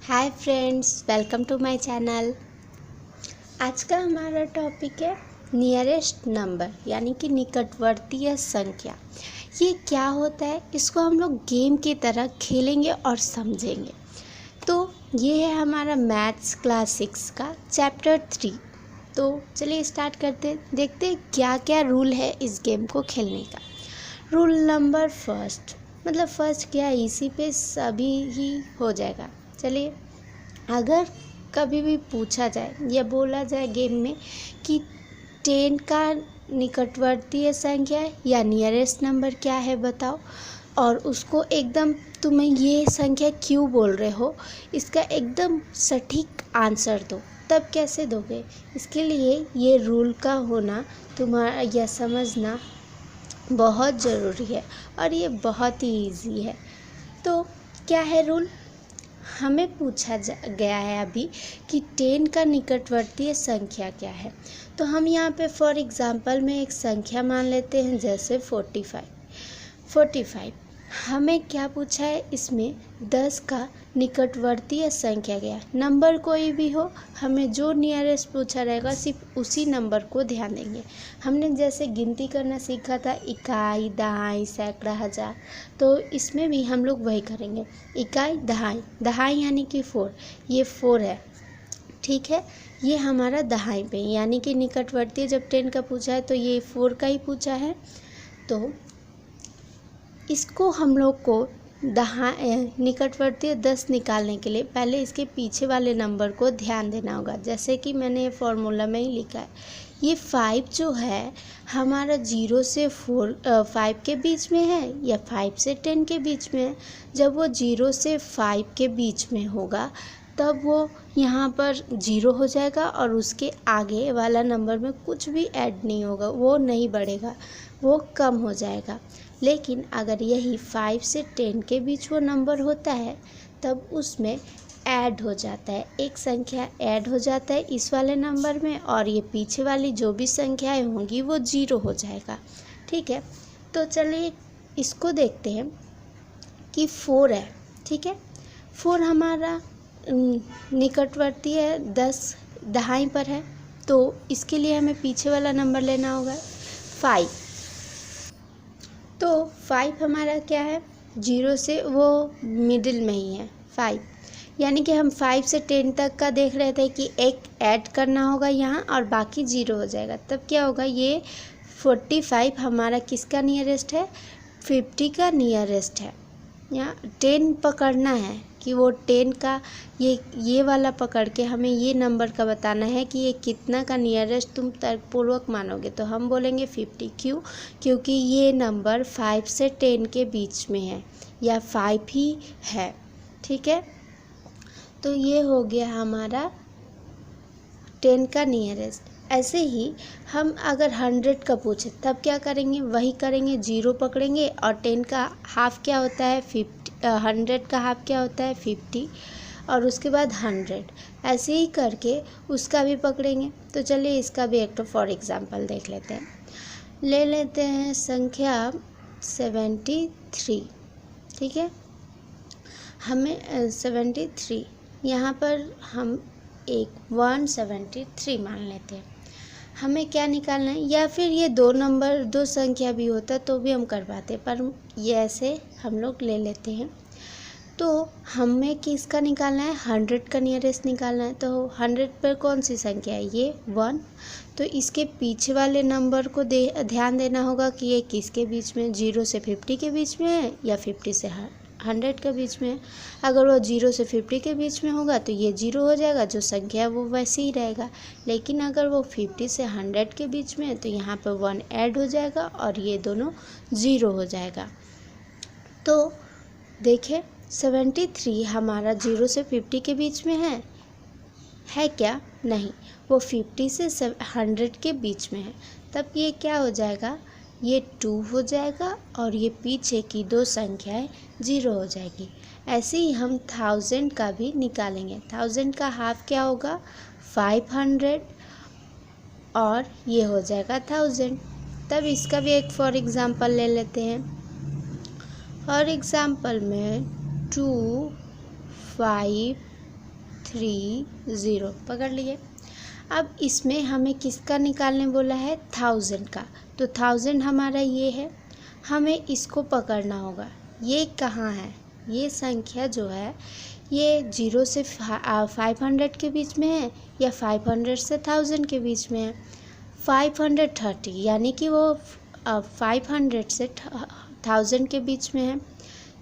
Hi friends, welcome to my channel. आज का हमारा टॉपिक है नियरेस्ट नंबर यानी कि निकटवर्तीय संख्या। ये क्या होता है, इसको हम लोग गेम की तरह खेलेंगे और समझेंगे। तो ये है हमारा मैथ्स क्लास 6 का चैप्टर 3। तो चलिए स्टार्ट करते हैं, देखते हैं क्या क्या रूल है इस गेम को खेलने का। रूल नंबर फर्स्ट, मतलब फर्स्ट क्या है, इसी पे सभी ही हो जाएगा। चलिए, अगर कभी भी पूछा जाए या बोला जाए गेम में कि 10 का निकटवर्तीय संख्या या नियरेस्ट नंबर क्या है बताओ, और उसको एकदम तुम्हें ये संख्या क्यों बोल रहे हो, इसका एकदम सटीक आंसर दो, तब कैसे दोगे। इसके लिए ये रूल का होना, तुम्हारा यह समझना बहुत ज़रूरी है और ये बहुत ही ईजी है। तो क्या है रूल, हमें पूछा गया है अभी कि 10 का निकटवर्तीय संख्या क्या है। तो हम यहाँ पे फॉर एग्जांपल में एक संख्या मान लेते हैं, जैसे 45। हमें क्या पूछा है, इसमें 10 का निकटवर्तीय संख्या क्या है। नंबर कोई भी हो, हमें जो नियरेस्ट पूछा रहेगा सिर्फ उसी नंबर को ध्यान देंगे। हमने जैसे गिनती करना सीखा था, इकाई, दहाई, सैकड़ा, हज़ार, तो इसमें भी हम लोग वही करेंगे। इकाई, दहाई, दहाई यानी कि 4, ये 4 है, ठीक है। ये हमारा दहाई पे यानी कि निकटवर्तीय जब 10 का पूछा है तो ये 4 का ही पूछा है। तो इसको हम लोग को निकटवर्तीय 10 निकालने के लिए पहले इसके पीछे वाले नंबर को ध्यान देना होगा। जैसे कि मैंने ये फॉर्मूला में ही लिखा है, ये 5 जो है हमारा 0 से 5 के बीच में है या 5 से 10 के बीच में है। जब वो 0 से 5 के बीच में होगा तब वो यहाँ पर 0 हो जाएगा और उसके आगे वाला नंबर में कुछ भी ऐड नहीं होगा, वो नहीं बढ़ेगा, वो कम हो जाएगा। लेकिन अगर यही 5 से 10 के बीच वो नंबर होता है तब उसमें ऐड हो जाता है, एक संख्या ऐड हो जाता है इस वाले नंबर में, और ये पीछे वाली जो भी संख्याएं होंगी वो 0 हो जाएगा, ठीक है। तो चलिए इसको देखते हैं कि 4 है, ठीक है। 4 हमारा निकटवर्तीय 10 दहाई पर है, तो इसके लिए हमें पीछे वाला नंबर लेना होगा 5। तो 5 हमारा क्या है, 0 से वो मिडिल में ही है 5, यानी कि हम 5 से 10 तक का देख रहे थे कि एक ऐड करना होगा यहाँ और बाकी 0 हो जाएगा। तब क्या होगा, ये 45 हमारा किसका नियरेस्ट है, 50 का नियरेस्ट है। यहाँ 10 पकड़ना है कि वो 10 का ये वाला पकड़ के हमें ये नंबर का बताना है कि ये कितना का नियरेस्ट तुम तर्कपूर्वक मानोगे। तो हम बोलेंगे 50, क्यों, क्योंकि ये नंबर 5 से 10 के बीच में है या 5 ही है, ठीक है। तो ये हो गया हमारा 10 का नियरेस्ट। ऐसे ही हम अगर 100 का पूछे तब क्या करेंगे, वही करेंगे, 0 पकड़ेंगे और 10 का हाफ क्या होता है 50, 100 का हाफ क्या होता है 50, और उसके बाद 100, ऐसे ही करके उसका भी पकड़ेंगे। तो चलिए इसका भी एक तो फॉर एग्जांपल देख लेते हैं। ले लेते हैं संख्या 73, ठीक है। हमें 73, यहाँ पर हम एक 173 मान लेते हैं। हमें क्या निकालना है, या फिर ये दो संख्या भी होता तो भी हम कर पाते, पर ये ऐसे हम लोग ले लेते हैं। तो हमें किसका निकालना है, 100 का नियरेस्ट निकालना है। तो 100 पर कौन सी संख्या है, ये 1। तो इसके पीछे वाले नंबर को ध्यान देना होगा कि ये किसके बीच में, 0 से 50 के बीच में है या 50 से 100 के बीच में है। अगर वो 0 से 50 के बीच में होगा तो ये 0 हो जाएगा, जो संख्या है वो वैसे ही रहेगा। लेकिन अगर वो 50 से 100 के बीच में है तो यहाँ पर 1 ऐड हो जाएगा और ये दोनों 0 हो जाएगा। तो देखिए 73 हमारा 0 से 50 के बीच में है क्या, नहीं, वो 50 से 100 के बीच में है। तब ये क्या हो जाएगा, ये 2 हो जाएगा और ये पीछे की दो संख्याएं 0 हो जाएगी। ऐसे ही हम 1000 का भी निकालेंगे। 1000 का हाफ क्या होगा 500 और ये हो जाएगा 1000। तब इसका भी एक फॉर एग्जांपल ले लेते हैं। फॉर एग्जांपल में 2, 5, 30 पकड़ लिए। अब इसमें हमें किसका निकालने बोला है, 1000 का, तो 1000 हमारा ये है, हमें इसको पकड़ना होगा। ये कहाँ है, ये संख्या जो है ये 0 से 500 के बीच में है या 500 से 1000 के बीच में है, 530, यानी कि वो 500 से 1000 के बीच में है।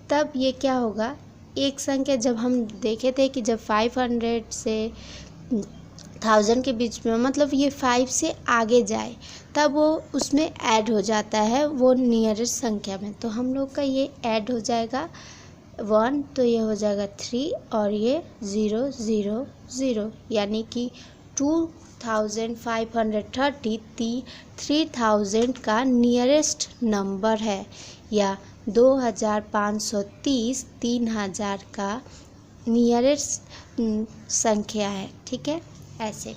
तब ये क्या होगा, एक संख्या जब हम देखे थे कि जब 500 से 1000 के बीच में, मतलब ये 5 से आगे जाए तब वो उसमें ऐड हो जाता है वो नियरेस्ट संख्या में। तो हम लोग का ये ऐड हो जाएगा 1, तो ये हो जाएगा 3 और ये 0 0 0, यानी कि 2530 3000 का नियरेस्ट नंबर है, या 2530 3000 का नियरेस्ट संख्या है। ठीक है, ऐसे।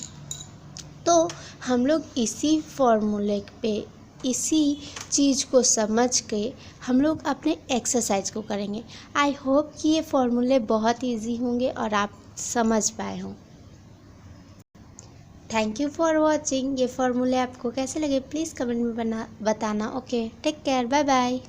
तो हम लोग इसी फॉर्मूले पे, इसी चीज़ को समझ के हम लोग अपने एक्सरसाइज को करेंगे। आई होप कि ये फॉर्मूले बहुत इजी होंगे और आप समझ पाए हों। Thank you for watching. ये फॉर्मूले आपको कैसे लगे प्लीज़ कमेंट में बताना। Okay, take care, bye bye.